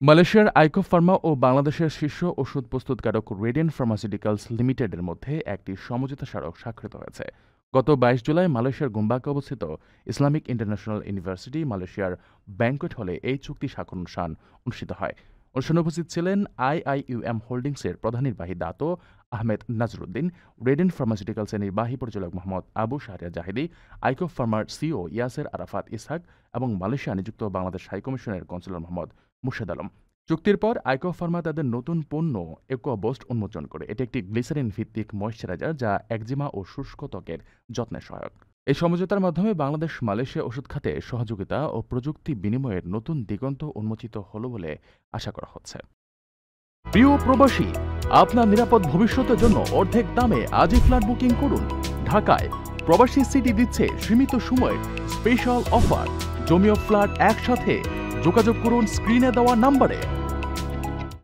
মালয়েশিয়ার আইকো ফার্মা ও বাংলাদেশের শীর্ষ ওষুধ প্রস্তুতকারক রেডিয়েন্ট ফার্মাসিউটিক্যালস লিমিটেডের মধ্যে একটি সমঝোতা স্মারক স্বাক্ষরিত হয়েছে। গত ২২ জুলাই মালয়েশিয়ার গুম্বাকে অবস্থিত ইসলামিক ইন্টারন্যাশনাল ইউনিভার্সিটি মালয়েশিয়ার ব্যাংকোয়েট হলে এই চুক্তি স্বাক্ষর অনুষ্ঠান অনুষ্ঠিত হয়। অনুষ্ঠানে উপস্থিত ছিলেন আইআইইউএম হোল্ডিংসের প্রধান নির্বাহী দাতো আহমেদ নাজরুদ্দিন, রেডিয়েন্ট ফার্মাসিউটিক্যালসের নির্বাহী পরিচালক মোহাম্মদ আবু শাহরিয়ার জাহিদি, আইকো ফার্মার সিও ইয়াসের আরাফাত ইসহাক এবং মালয়েশিয়া নিযুক্ত বাংলাদেশ হাইকমিশনের কনসুলার মোহাম্মদ মুর্শেদ আলম। চুক্তির পর আইকো ফার্মা তাদের নতুন পণ্য একোয়াবোস্ট উন্মোচন করে। এটি একটি গ্লিসারিন ভিত্তিক ময়েশ্চারাইজার যা একজিমা ও শুষ্ক ত্বকের যত্নে সহায়ক। এই সমঝোতার মাধ্যমে বাংলাদেশ মালয়েশিয়া ওষুধ খাতে সহযোগিতা ও প্রযুক্তি বিনিময়ের নতুন দিগন্ত উন্মোচিত হল বলে আশা করা হচ্ছে। প্রিয় প্রবাসী, আপনার নিরাপদ ভবিষ্যতের জন্য অর্ধেক দামে আজই ফ্ল্যাট বুকিং করুন। ঢাকায় প্রবাসী সিটি দিচ্ছে সীমিত সময়ের স্পেশাল অফার। জমিও ফ্ল্যাট একসাথে। যোগাযোগ করুন স্ক্রিনে দেওয়া নাম্বারে।